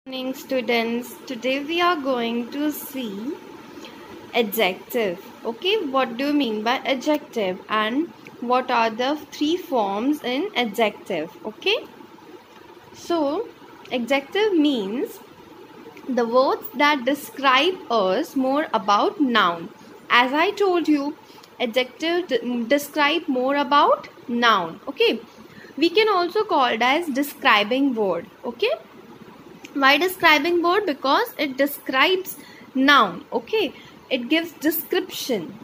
Morning students, today we are going to see adjective. Okay, what do you mean by adjective and what are the three forms in adjective? Okay, so adjective means the words that describe us more about noun. As I told you, adjective describe more about noun. Okay, we can also call it as describing word. Okay, why describing word? Because it describes noun. Okay, it gives description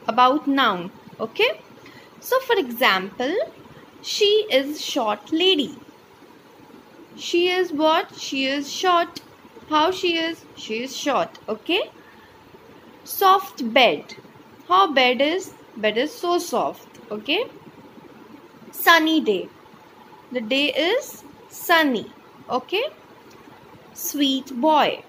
about noun. Okay, so for example, she is short lady. She is what? She is short. How she is? She is short. Okay, soft bed. How bed is? Bed is so soft. Okay, sunny day. The day is sunny. Okay, sweet boy.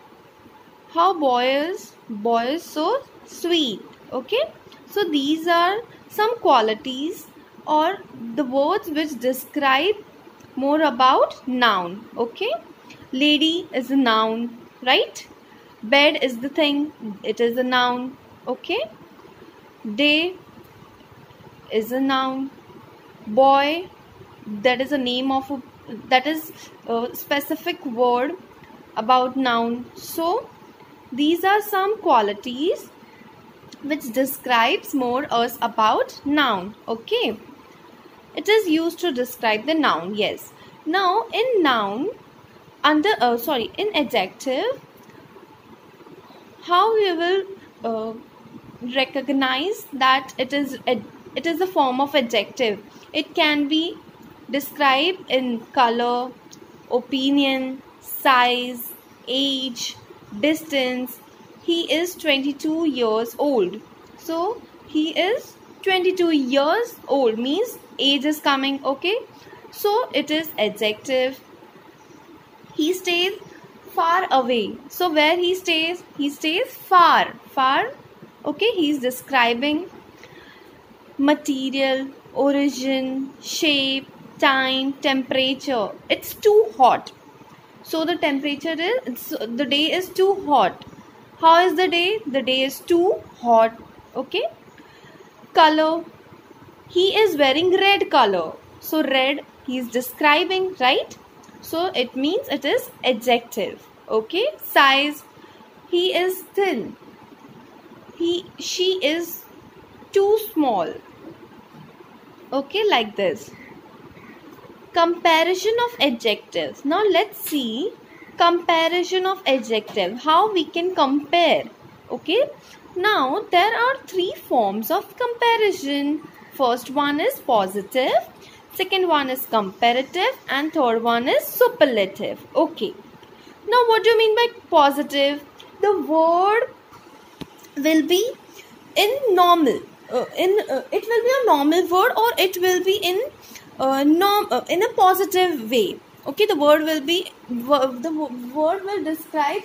How boy is? Boy is so sweet. Okay, so these are some qualities or the words which describe more about noun. Okay, lady is a noun, right? Bed is the thing, it is a noun. Okay, day is a noun. Boy, that is a name of that is a specific word about noun. So these are some qualities which describes more us about noun. Okay, it is used to describe the noun. Yes, now in noun under in adjective, how we will recognize that it is a form of adjective. It can be described in color, opinion, size, age, distance. He is 22 years old. So he is 22 years old means age is coming. Okay, so it is adjective. He stays far away. So where he stays far. Okay, he is describing material, origin, shape, time, temperature. It's too hot. So the temperature is, the day is too hot. How is the day? The day is too hot. Okay. Color. He is wearing red color. So red he is describing, right? So it means it is adjective. Okay. Size. He is thin. She is too small. Okay, like this. Comparison of adjectives. Now let's see comparison of adjective. How we can compare. Okay. Now there are three forms of comparison. First one is positive. Second one is comparative. And third one is superlative. Okay. Now what do you mean by positive? The word will be in normal. It will be a normal word or it will be in in a positive way. Okay, the word will describe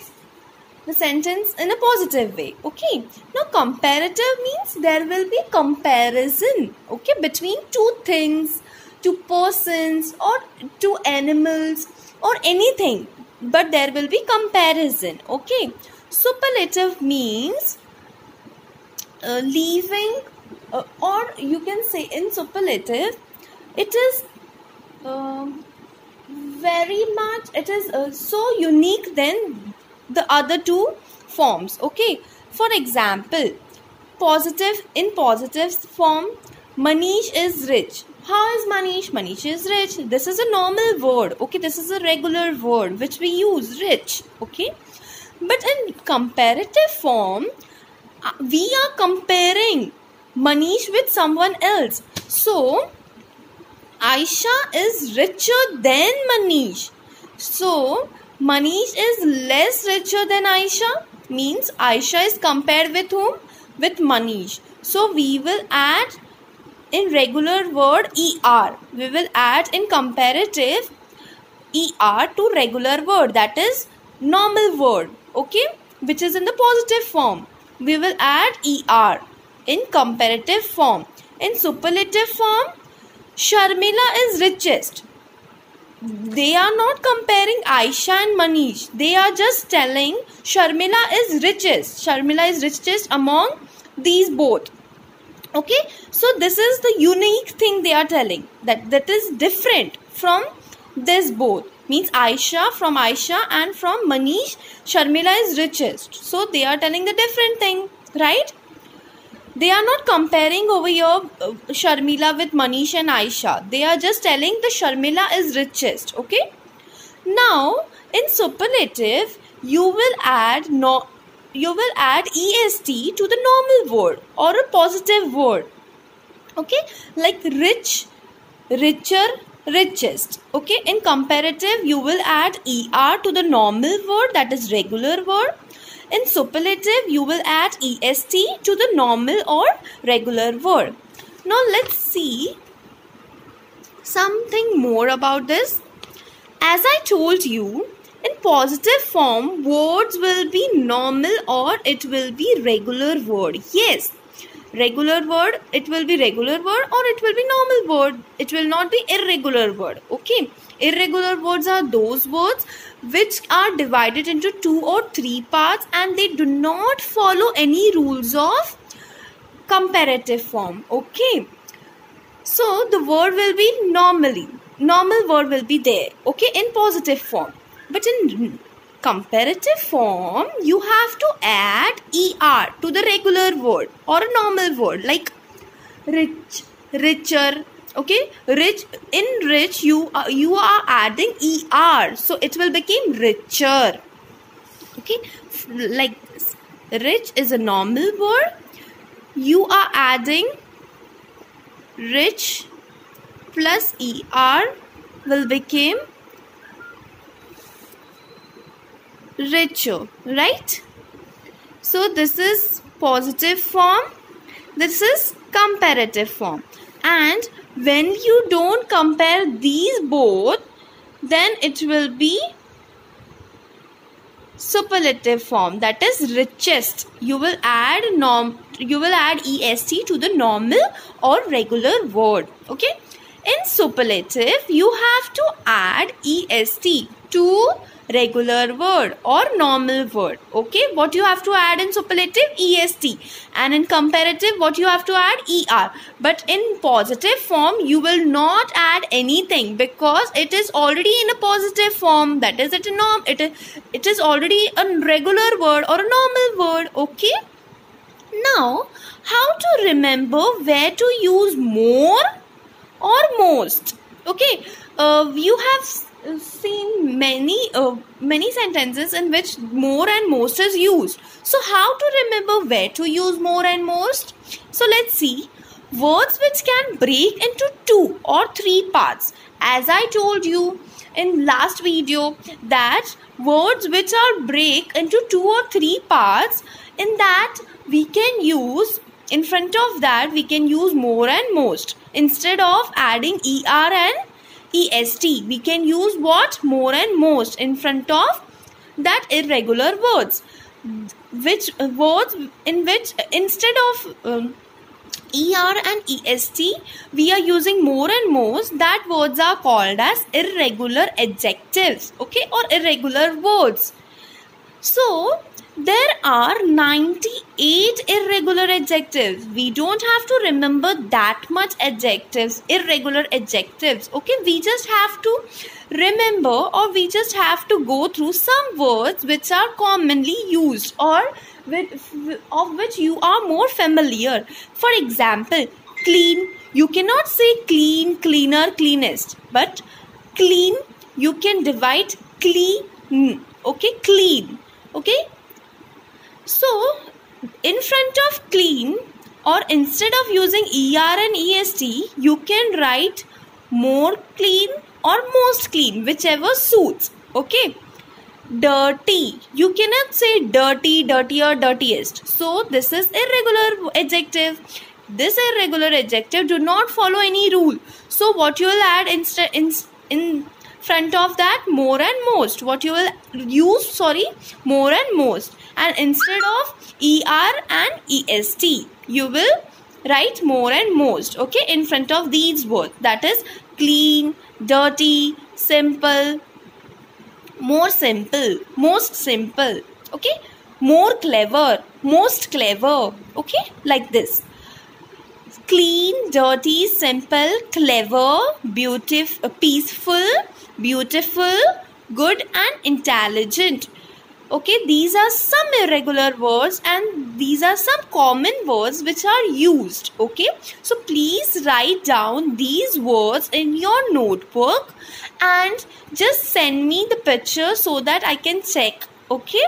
the sentence in a positive way. Okay, now comparative means there will be comparison, okay, between two things, two persons or two animals or anything, but there will be comparison. Okay, superlative means leaving or you can say in superlative it is very much, it is so unique than the other two forms. Okay, for example, positive, in positive form, Manish is rich. How is Manish? Manish is rich. This is a normal word. Okay, this is a regular word which we use, rich. Okay, but in comparative form, we are comparing Manish with someone else. So Aisha is richer than Manish. So Manish is less richer than Aisha. Means Aisha is compared with whom? With Manish. So we will add in regular word ER. We will add in comparative ER to regular word. That is normal word. Okay, which is in the positive form. We will add ER in comparative form. In superlative form, Sharmila is richest. they are not comparing Aisha and Manish. They are just telling Sharmila is richest. Sharmila is richest among these both. Okay, so this is the unique thing they are telling, that is different from this both. Means from Aisha and from Manish, Sharmila is richest. So they are telling the different thing, right? They are not comparing over here Sharmila with Manish and Aisha. They are just telling the Sharmila is richest. Okay. Now in superlative, you will add est to the normal word or a positive word. Okay, like rich, richer, richest. Okay, in comparative, you will add er to the normal word, that is regular word. In superlative, you will add est to the normal or regular word. Now let's see something more about this. As I told you, in positive form, words will be normal or it will be regular word. Yes, regular word, it will be regular word or it will be normal word. It will not be irregular word. Okay, irregular words are those words which are divided into 2 or 3 parts and they do not follow any rules of comparative form. Okay, so the word will be normal word will be there. Okay, in positive form. But in comparative form, you have to add er to the regular word or a normal word, like rich, richer. Okay, rich, in rich you are adding er, so it will become richer. Okay, like this. Rich is a normal word. You are adding rich plus er will become richer, right? So this is positive form, this is comparative form. And when you don't compare these both, then it will be superlative form, that is richest. You will add est to the normal or regular word. Okay, in superlative you have to add est to regular word or normal word. Okay, what you have to add in superlative? est. And in comparative, what you have to add? er. But in positive form, you will not add anything because it is already in a positive form, that is it is already a regular word or a normal word. Okay, now how to remember where to use more or most? Okay, you have seen many sentences in which more and most is used. So how to remember where to use more and most? So let's see. Words which can break into 2 or 3 parts. As I told you in last video, that words which are break into 2 or 3 parts, in that we can use, in front of that we can use more and most. Instead of adding er and est, we can use what? More and most in front of that irregular words. Which words in which instead of er and est we are using more and most, that words are called as irregular adjectives. Okay, or irregular words. So there are 98 irregular adjectives. We don't have to remember that much adjectives, irregular adjectives. Okay, we just have to remember, or we just have to go through some words which are commonly used or of which you are more familiar. For example, clean. You cannot say clean, cleaner, cleanest. But clean, you can divide clean. Okay, clean. Okay. So, in front of clean, or instead of using er and est, you can write more clean or most clean, whichever suits. Okay. Dirty. You cannot say dirty, dirtier, dirtiest. So, this is irregular adjective. This irregular adjective do not follow any rule. So, what you will add instead in front of that? More and most. What you will use? More and most. And instead of er and est, you will write more and most. Okay, in front of these words. That is clean, dirty, simple, more simple, most simple, okay, more clever, most clever, okay, like this. Clean, dirty, simple, clever, beautiful, peaceful, beautiful, good and intelligent. Okay, these are some irregular words and these are some common words which are used. Okay, so please write down these words in your notebook and just send me the picture so that I can check. Okay,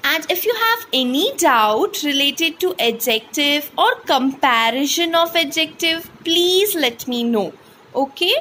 and if you have any doubt related to adjective or comparison of adjective, please let me know. Okay.